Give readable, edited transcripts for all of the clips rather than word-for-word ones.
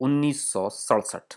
1967।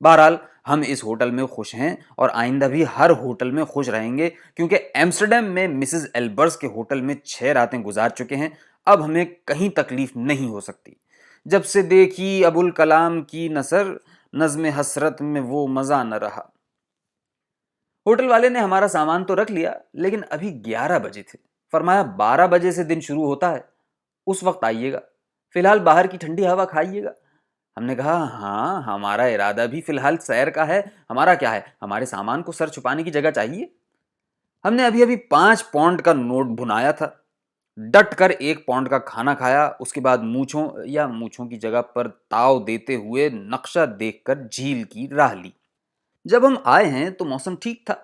بہرحال ہم اس ہوٹل میں خوش ہیں اور آئندہ بھی ہر ہوٹل میں خوش رہیں گے، کیونکہ ایمسٹرڈیم میں مسز ایلبرس کے ہوٹل میں 6 راتیں گزار چکے ہیں، اب ہمیں کہیں تکلیف نہیں ہو سکتی۔ جب سے دیکھی ابوالکلام کی نثر، نظم حسرت میں وہ مزہ نہ رہا۔ ہوٹل والے نے ہمارا سامان تو رکھ لیا، لیکن ابھی 11 بجے تھے۔ فرمایا 12 بجے سے دن شروع ہوتا ہے، اس وقت آئیے گا، فی الحال باہر کی ٹھنڈی ہوا کھائیے گا۔ ہم نے کہا ہاں، ہمارا ارادہ بھی فی الحال سیر کا ہے، ہمارا کیا ہے، ہمارے سامان کو سر چھپانے کی جگہ چاہیے۔ ہم نے ابھی 5 پاؤنڈ کا نوٹ بھنایا تھا، ڈٹ کر 1 پاؤنڈ کا کھانا کھایا، اس کے بعد مونچھوں کی جگہ پر تاؤ دیتے ہوئے نقشہ دیکھ کر جھیل کی راہ لی۔ جب ہم آئے ہیں تو موسم ٹھیک تھا،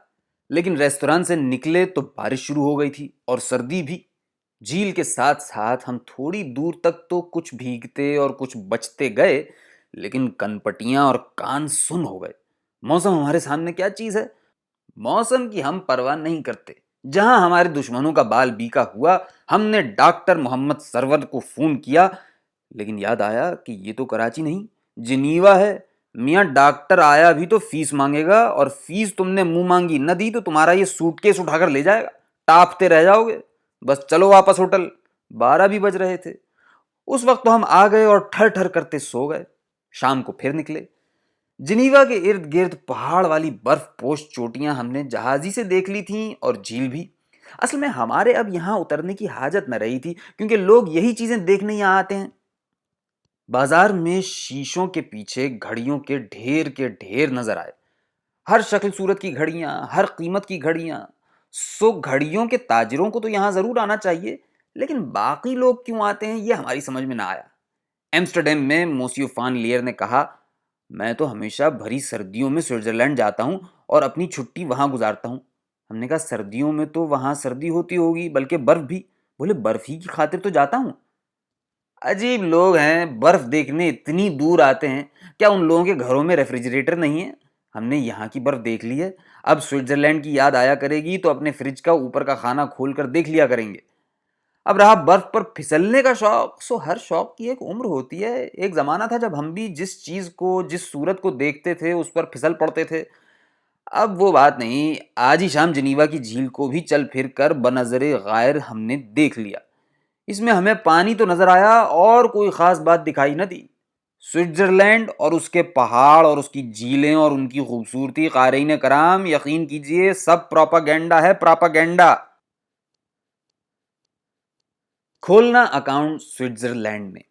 لیکن ریستوران سے نکلے تو بارش شروع ہو گئی تھی اور سردی بھی۔ جھیل کے ساتھ ساتھ ہم تھوڑی دور تک تو کچھ بھیگتے اور کچھ بچتے گئے، لیکن کن پٹیاں اور کان سن ہو گئے۔ موسم ہمارے سامنے کیا چیز ہے؟ موسم کی ہم پرواہ نہیں کرتے۔ جہاں ہمارے دشمنوں کا بال بیکا ہوا، ہم نے ڈاکٹر محمد سرور کو فون کیا، لیکن یاد آیا کہ یہ تو کراچی نہیں، جنیوا ہے۔ میاں ڈاکٹر آیا بھی تو فیس مانگے گا، اور فیس تم نے منہ مانگی نہ دی تو تمہارا یہ سوٹ کیس اٹھا کر لے جائے گا، ٹاپتے رہ جاؤ گے۔ بس چلو واپس ہوٹل۔ 12 بھی بج رہے تھے۔ اس وقت تو ہم آ گئے اور ٹھر ٹھر کرتے سو گئے۔ شام کو پھر نکلے۔ جنیوا کے ارد گرد پہاڑ والی برف پوش چوٹیاں ہم نے جہازی سے دیکھ لی تھیں، اور جھیل بھی۔ اصل میں ہمارے اب یہاں اترنے کی حاجت نہ رہی تھی، کیونکہ لوگ یہی چیزیں دیکھنے یہاں آتے ہیں۔ بازار میں شیشوں کے پیچھے گھڑیوں کے ڈھیر نظر آئے، ہر شکل صورت کی گھڑیاں، ہر قیمت کی گھڑیاں۔ گھڑیوں کے تاجروں کو تو یہاں ضرور آنا چاہیے، لیکن باقی لوگ کیوں آتے ہیں یہ ہماری سمجھ میں نہ آیا۔ ایمسٹرڈیم میں موسیو فان لیئر نے کہا، میں تو ہمیشہ بھری سردیوں میں سوئٹزرلینڈ جاتا ہوں اور اپنی چھٹی وہاں گزارتا ہوں۔ ہم نے کہا سردیوں میں تو وہاں سردی ہوتی ہوگی، بلکہ برف بھی۔ بولے برف ہی کی خاطر تو جاتا ہوں۔ عجیب لوگ ہیں، برف دیکھنے اتنی دور آتے ہیں، کیا ان لوگوں کے گھروں میں ریفریجریٹر نہیں ہے؟ ہم نے یہاں کی برف دیکھ لی ہے، اب سوئٹزرلینڈ کی یاد آیا کرے گی تو اپنے فریج کا اوپر کا کھانا کھول کر دیکھ لیا کریں گے۔ اب رہا برف پر پھسلنے کا شوق، ہر شوق کی ایک عمر ہوتی ہے۔ ایک زمانہ تھا جب ہم بھی جس چیز کو، جس صورت کو دیکھتے تھے اس پر پھسل پڑتے تھے۔ اب وہ بات نہیں۔ آج ہی شام جنیوا کی جھیل کو بھی چل پھر کر بنظر غائر ہم نے دیکھ لیا۔ اس میں ہمیں پانی تو نظر آیا اور کوئی خاص بات دکھائی نہ دی۔ سوئٹزرلینڈ اور اس کے پہاڑ اور اس کی جھیلیں اور ان کی خوبصورتی، قارئین کرام یقین کیجئے سب پروپاگینڈا ہے، پروپاگینڈا۔ کھولنا اکاؤنٹ سوئٹزرلینڈ میں۔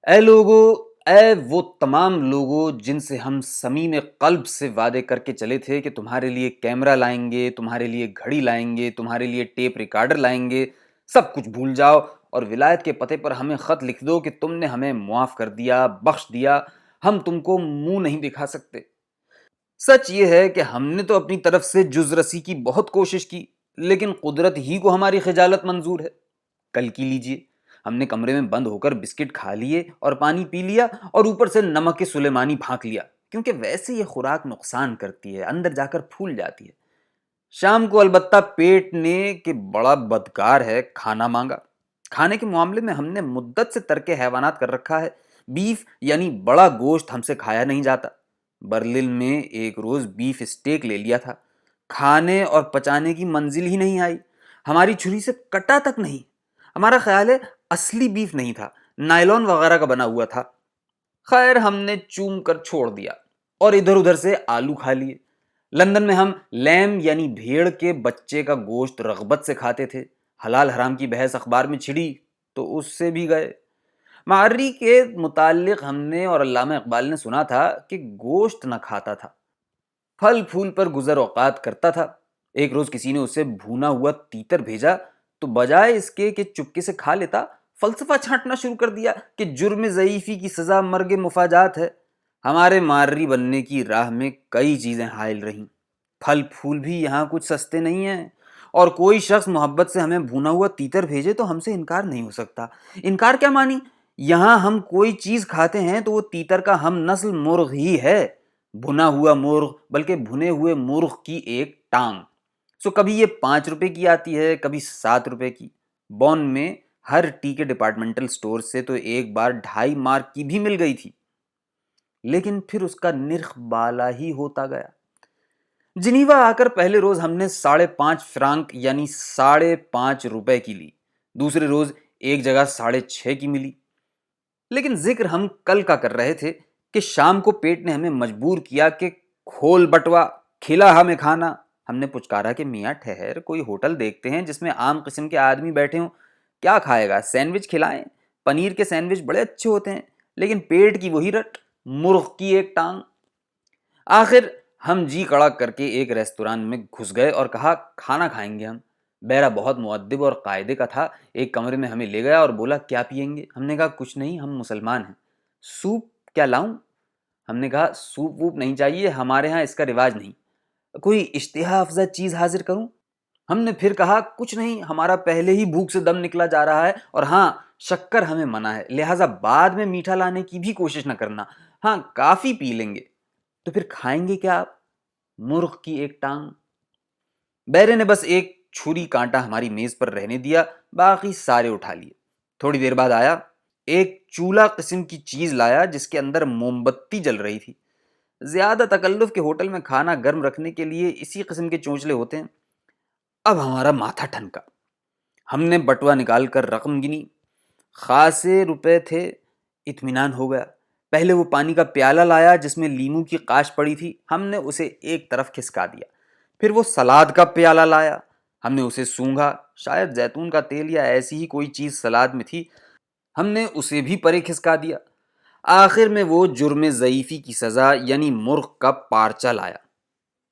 اے لوگو، اے وہ تمام لوگوں جن سے ہم صمیم قلب سے وعدے کر کے چلے تھے کہ تمہارے لیے کیمرہ لائیں گے، تمہارے لیے گھڑی لائیں گے، تمہارے لیے ٹیپ ریکارڈر لائیں گے، سب کچھ بھول جاؤ اور ولایت کے پتے پر ہمیں خط لکھ دو کہ تم نے ہمیں معاف کر دیا، بخش دیا، ہم تم کو منہ نہیں دکھا سکتے۔ سچ یہ ہے کہ ہم نے تو اپنی طرف سے جز رسی کی بہت کوشش کی، لیکن قدرت ہی کو ہماری خجالت منظور ہے۔ کل کی لیجئے، ہم نے کمرے میں بند ہو کر بسکٹ کھا لیے اور پانی پی لیا اور اوپر سے نمک سلیمانی پھانک لیا، کیونکہ ویسے یہ خوراک نقصان کرتی ہے، اندر جا کر پھول جاتی ہے۔ شام کو البتہ پیٹ نے کہ بڑا بدکار ہے کھانا مانگا۔ کھانے کے معاملے میں ہم نے مدت سے ترک حیوانات کر رکھا ہے۔ بیف یعنی بڑا گوشت ہم سے کھایا نہیں جاتا۔ برلن میں ایک روز بیف اسٹیک لے لیا تھا، کھانے اور پچانے کی منزل ہی نہیں آئی، ہماری چھری سے کٹا تک نہیں۔ ہمارا خیال ہے اصلی بیف نہیں تھا، نائلون وغیرہ کا بنا ہوا تھا۔ خیر ہم نے چوم کر چھوڑ دیا اور ادھر ادھر سے آلو کھا لیے۔ لندن میں ہم لیم یعنی بھیڑ کے بچے کا گوشت رغبت سے کھاتے تھے۔ حلال حرام کی بحث اخبار میں چھڑی تو اس سے بھی گئے۔ معری کے متعلق ہم نے اور علامہ اقبال نے سنا تھا کہ گوشت نہ کھاتا تھا، پھل پھول پر گزر اوقات کرتا تھا۔ ایک روز کسی نے اسے بھونا ہوا تیتر بھیجا تو بجائے اس کے کہ چپکے سے کھا لیتا، فلسفہ چھانٹنا شروع کر دیا کہ جرم ضعیفی کی سزا مرگ مفاجات ہے۔ ہمارے ماری بننے کی راہ میں کئی چیزیں حائل رہیں۔ پھل پھول بھی یہاں کچھ سستے نہیں ہیں، اور کوئی شخص محبت سے ہمیں بھونا ہوا تیتر بھیجے تو ہم سے انکار نہیں ہو سکتا۔ انکار کیا مانی؟ یہاں ہم کوئی چیز کھاتے ہیں تو وہ تیتر کا ہم نسل مرغ ہی ہے، بھنا ہوا مرغ، بلکہ بھنے ہوئے مرغ کی ایک ٹانگ۔ کبھی یہ 5 روپے کی آتی ہے، کبھی 7 روپے کی۔ بون میں ہر ٹی کے ڈپارٹمنٹل سٹور سے تو ایک بار 2.5 مارک کی بھی مل گئی تھی۔ لیکن پھر اس کا نرخ بالا ہی ہوتا گیا۔ جنیوا آ کر پہلے روز ہم نے 5.5 فرانک یعنی 5.5 روپے کی لی، دوسرے روز ایک جگہ 6.5 کی ملی۔ لیکن ذکر ہم کل کا کر رہے تھے کہ شام کو پیٹ نے ہمیں مجبور کیا کہ کھول بٹوا، کھلا ہمیں کھانا۔ ہم نے پچکارا کہ میاں ٹھہر، کوئی ہوٹل دیکھتے ہیں جس میں عام قسم کے آدمی بیٹھے ہوں۔ کیا کھائے گا؟ سینڈوچ کھلائیں، پنیر کے سینڈوچ بڑے اچھے ہوتے ہیں، لیکن پیٹ کی وہی رٹ، مرغ کی ایک ٹانگ۔ آخر ہم جی کڑا کر کے ایک ریستوران میں گھس گئے اور کہا کھانا کھائیں گے ہم۔ بیرا بہت مؤدب اور قاعدے کا تھا، ایک کمرے میں ہمیں لے گیا اور بولا کیا پیئیں گے؟ ہم نے کہا کچھ نہیں، ہم مسلمان ہیں۔ سوپ کیا لاؤں؟ ہم نے کہا سوپ ووپ نہیں چاہیے، ہمارے ہاں اس کا رواج نہیں۔ کوئی اشتہا افزا چیز حاضر کروں؟ ہم نے پھر کہا کچھ نہیں، ہمارا پہلے ہی بھوک سے دم نکلا جا رہا ہے، اور ہاں شکر ہمیں منع ہے، لہٰذا بعد میں میٹھا لانے کی بھی کوشش نہ کرنا۔ ہاں کافی پی لیں گے۔ تو پھر کھائیں گے کیا آپ؟ مرغ کی ایک ٹانگ۔ بیرے نے بس ایک چھری کانٹا ہماری میز پر رہنے دیا، باقی سارے اٹھا لیے۔ تھوڑی دیر بعد آیا، ایک چولہا قسم کی چیز لایا جس کے اندر موم بتی جل رہی تھی۔ زیادہ تکلف کے ہوٹل میں کھانا گرم رکھنے کے لیے اسی قسم کے چونچلے ہوتے ہیں۔ اب ہمارا ماتھا ٹھنکا، ہم نے بٹوا نکال کر رقم گنی، خاصے روپے تھے، اطمینان ہو گیا۔ پہلے وہ پانی کا پیالہ لایا جس میں لیموں کی قاش پڑی تھی، ہم نے اسے ایک طرف کھسکا دیا۔ پھر وہ سلاد کا پیالہ لایا، ہم نے اسے سونگھا، شاید زیتون کا تیل یا ایسی ہی کوئی چیز سلاد میں تھی، ہم نے اسے بھی پرے کھسکا دیا۔ آخر میں وہ جرم ضعیفی کی سزا یعنی مرغ کا پارچہ لایا،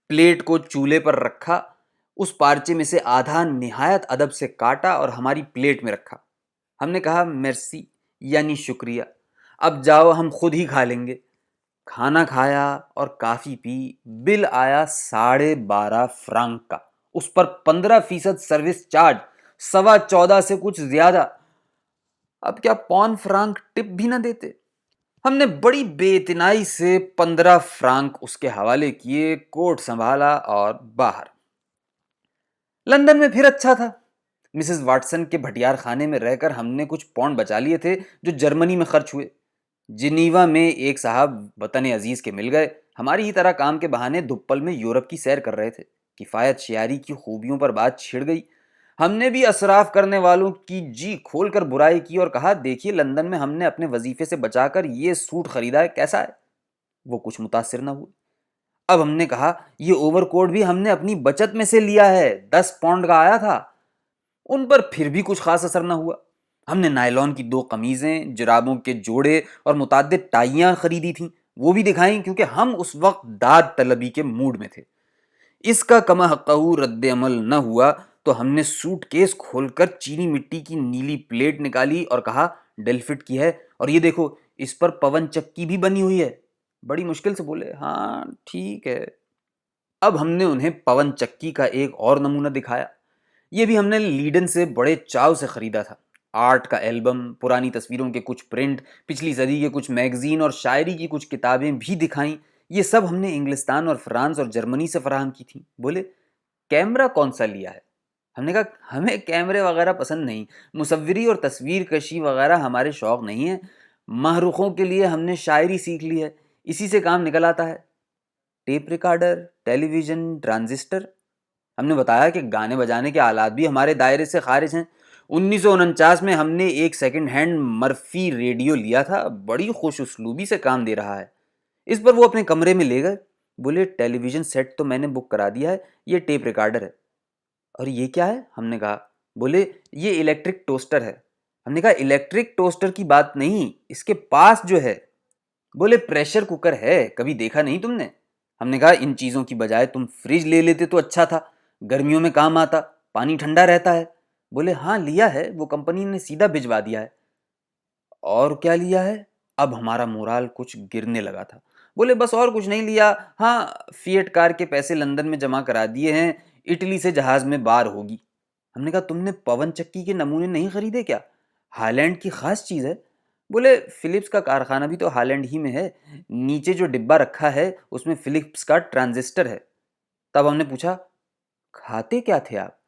پلیٹ کو چولہے پر رکھا، اس پارچے میں سے آدھا نہایت ادب سے کاٹا اور ہماری پلیٹ میں رکھا۔ ہم نے کہا مرسی یعنی شکریہ، اب جاؤ ہم خود ہی کھا لیں گے۔ کھانا کھایا اور کافی پی، بل آیا 12.5 فرانک کا، اس پر 15% سروس چارج، 14.25 سے کچھ زیادہ۔ اب کیا 0.25 فرانک ٹپ بھی نہ دیتے؟ ہم نے بڑی بے اتنائی سے 15 فرانک اس کے حوالے کیے، کوٹ سنبھالا اور باہر۔ لندن میں پھر اچھا تھا۔ مسز واٹسن کے بھٹیار خانے میں رہ کر ہم نے کچھ پونڈ بچا لیے تھے جو جرمنی میں خرچ ہوئے۔ جنیوا میں ایک صاحب وطن عزیز کے مل گئے، ہماری ہی طرح کام کے بہانے دھپل میں یورپ کی سیر کر رہے تھے۔ کفایت شعاری کی خوبیوں پر بات چھڑ گئی۔ ہم نے بھی اسراف کرنے والوں کی جی کھول کر برائی کی اور کہا دیکھیے لندن میں ہم نے اپنے وظیفے سے بچا کر یہ سوٹ خریدا ہے، کیسا ہے؟ وہ کچھ متاثر نہ ہوئے۔ اب ہم نے کہا یہ اوور کوٹ بھی ہم نے اپنی بچت میں سے لیا ہے، 10 پاؤنڈ کا آیا تھا۔ ان پر پھر بھی کچھ خاص اثر نہ ہوا۔ ہم نے نائلون کی 2 قمیضیں، جرابوں کے جوڑے اور متعدد ٹائیاں خریدی تھیں، وہ بھی دکھائیں کیونکہ ہم اس وقت داد طلبی کے موڈ میں تھے۔ اس کا کما حقہ رد عمل نہ ہوا تو ہم نے سوٹ کیس کھول کر چینی مٹی کی نیلی پلیٹ نکالی اور کہا ڈیلفٹ کی ہے، اور یہ دیکھو اس پر پون چککی بھی بنی ہوئی ہے۔ بڑی مشکل سے بولے ہاں ٹھیک ہے۔ اب ہم نے انہیں پون چکی کا ایک اور نمونہ دکھایا، یہ بھی ہم نے لیڈن سے بڑے چاو سے خریدا تھا۔ آرٹ کا البم، پرانی تصویروں کے کچھ پرنٹ، پچھلی صدی کے کچھ میگزین اور شاعری کی کچھ کتابیں بھی دکھائیں۔ یہ سب ہم نے انگلستان اور فرانس اور جرمنی سے فراہم کی تھیں۔ بولے کیمرہ کون سا لیا ہے؟ ہم نے کہا ہمیں کیمرے وغیرہ پسند نہیں، مصوری اور تصویر کشی وغیرہ ہمارے شوق نہیں ہیں۔ محروقوں کے لیے ہم نے شاعری سیکھ لی ہے، اسی سے کام نکل آتا ہے۔ ٹیپ ریکارڈر، ٹیلی ویژن، ٹرانزسٹر؟ ہم نے بتایا کہ گانے بجانے کے آلات بھی ہمارے دائرے سے خارج ہیں۔ 1949 میں ہم نے ایک سیکنڈ ہینڈ مرفی ریڈیو لیا تھا، بڑی خوش اسلوبی سے کام دے رہا ہے۔ اس پر وہ اپنے کمرے میں لے گئے، بولے ٹیلی ویژن سیٹ تو میں نے بک کرا دیا ہے، یہ ٹیپ ریکارڈر ہے۔ اور یہ کیا ہے؟ ہم نے کہا۔ بولے یہ الیکٹرک ٹوسٹر ہے۔ ہم نے کہا الیکٹرک ٹوسٹر کی بات نہیں، اس کے پاس جو ہے۔ بولے پریشر کوکر ہے، کبھی دیکھا نہیں تم نے؟ ہم نے کہا ان چیزوں کی بجائے تم فریج لے لیتے تو اچھا تھا، گرمیوں میں کام آتا، پانی ٹھنڈا رہتا ہے۔ بولے ہاں لیا ہے، وہ کمپنی نے سیدھا بھجوا دیا ہے۔ اور کیا لیا ہے؟ اب ہمارا مورال کچھ گرنے لگا تھا۔ بولے بس اور کچھ نہیں لیا، ہاں فیٹ کار کے پیسے لندن میں جمع کرا دیے ہیں، اٹلی سے جہاز میں بار ہوگی۔ ہم نے کہا تم نے پون چکی کے نمونے نہیں خریدے کیا؟ ہالینڈ کی خاص چیز ہے۔ بولے فلپس کا کارخانہ بھی تو ہالینڈ ہی میں ہے، نیچے جو ڈبہ رکھا ہے اس میں فلپس کا ٹرانزسٹر ہے۔ تب ہم نے پوچھا کھاتے کیا تھے آپ؟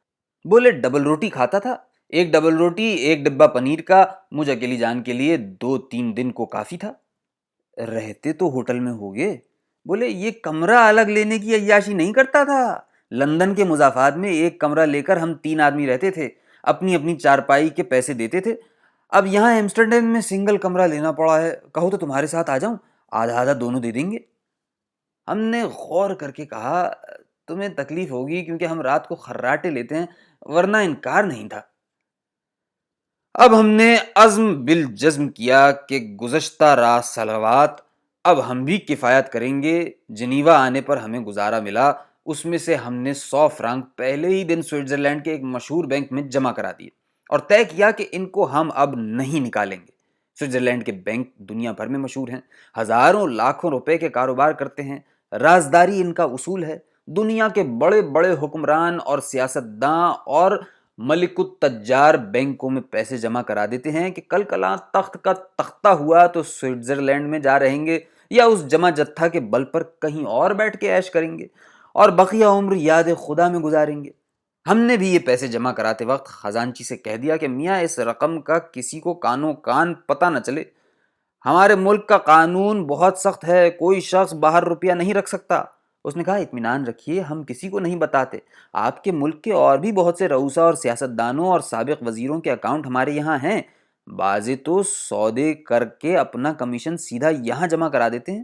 بولے ڈبل روٹی کھاتا تھا، ایک ڈبل روٹی، ایک ڈبہ پنیر کا، مجھ اکیلی جان کے لیے 2-3 دن کو کافی تھا۔ رہتے تو ہوٹل میں ہوگے. بولے یہ کمرہ الگ لینے کی عیاشی نہیں کرتا تھا. لندن کے مضافات میں ایک کمرہ لے کر ہم 3 آدمی رہتے تھے, اپنی اپنی چارپائی کے پیسے دیتے تھے. اب یہاں ایمسٹرڈیم میں سنگل کمرہ لینا پڑا ہے, کہو تو تمہارے ساتھ آ جاؤں, آدھا آدھا دونوں دے دیں گے. ہم نے غور کر کے کہا تمہیں تکلیف ہوگی کیونکہ ہم رات کو خراٹے لیتے ہیں, ورنہ انکار نہیں تھا. اب ہم نے عزم بالجزم کیا کہ گزشتہ رات صلوات اب ہم بھی کفایت کریں گے. جنیوا آنے پر ہمیں گزارا ملا, اس میں سے ہم نے 100 فرانک پہلے ہی دن سوئٹزرلینڈ کے ایک مشہور بینک میں جمع کرا دیے اور طے کیا کہ ان کو ہم اب نہیں نکالیں گے. سوئٹزرلینڈ کے بینک دنیا بھر میں مشہور ہیں, ہزاروں لاکھوں روپے کے کاروبار کرتے ہیں. رازداری ان کا اصول ہے. دنیا کے بڑے بڑے حکمران اور سیاستداں اور ملک التجار بینکوں میں پیسے جمع کرا دیتے ہیں کہ کل کلاں تخت کا تختہ ہوا تو سوئٹزرلینڈ میں جا رہیں گے یا اس جمع جتھا کے بل پر کہیں اور بیٹھ کے عیش کریں گے اور بقیہ عمر یاد خدا میں گزاریں گے. ہم نے بھی یہ پیسے جمع کراتے وقت خزانچی سے کہہ دیا کہ میاں اس رقم کا کسی کو کانوں کان پتہ نہ چلے. ہمارے ملک کا قانون بہت سخت ہے, کوئی شخص باہر روپیہ نہیں رکھ سکتا. اس نے کہا اطمینان رکھیے, ہم کسی کو نہیں بتاتے. آپ کے ملک کے اور بھی بہت سے رؤسا اور سیاستدانوں اور سابق وزیروں کے اکاؤنٹ ہمارے یہاں ہیں. بعضے تو سودے کر کے اپنا کمیشن سیدھا یہاں جمع کرا دیتے ہیں.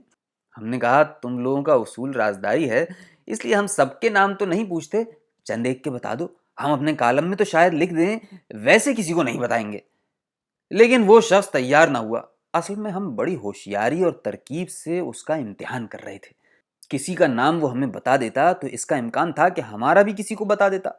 ہم نے کہا تم لوگوں کا اصول رازداری ہے, اس لیے ہم سب کے نام تو نہیں پوچھتے, چند ایک کے بتا دو. ہم اپنے کالم میں تو شاید لکھ دیں, ویسے کسی کو نہیں بتائیں گے. لیکن وہ شخص تیار نہ ہوا. اصل میں ہم بڑی ہوشیاری اور ترکیب سے اس کا امتحان کر رہے تھے. کسی کا نام وہ ہمیں بتا دیتا تو اس کا امکان تھا کہ ہمارا بھی کسی کو بتا دیتا.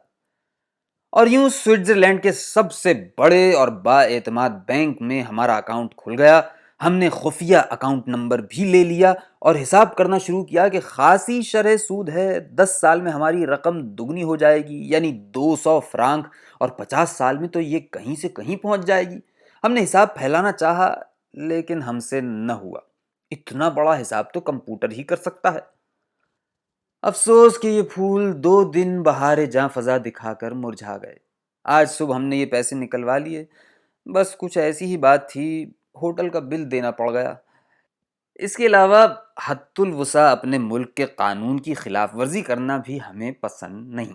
اور یوں سوئٹزرلینڈ کے سب سے بڑے اور با اعتماد بینک میں ہمارا اکاؤنٹ کھل گیا. ہم نے خفیہ اکاؤنٹ نمبر بھی لے لیا اور حساب کرنا شروع کیا کہ خاصی شرح سود ہے. 10 سال میں ہماری رقم دگنی ہو جائے گی, یعنی 200 فرانک, اور 50 سال میں تو یہ کہیں سے کہیں پہنچ جائے گی. ہم نے حساب پھیلانا چاہا لیکن ہم سے نہ ہوا. اتنا بڑا حساب تو کمپیوٹر ہی کر سکتا ہے. افسوس کہ یہ پھول 2 دن بہار جاں فضا دکھا کر مرجھا گئے. آج صبح ہم نے یہ پیسے نکلوا لیے, بس کچھ ایسی ہی بات تھی, ہوٹل کا بل دینا پڑ گیا. اس کے علاوہ حد الوسع اپنے ملک کے قانون کی خلاف ورزی کرنا بھی ہمیں پسند نہیں.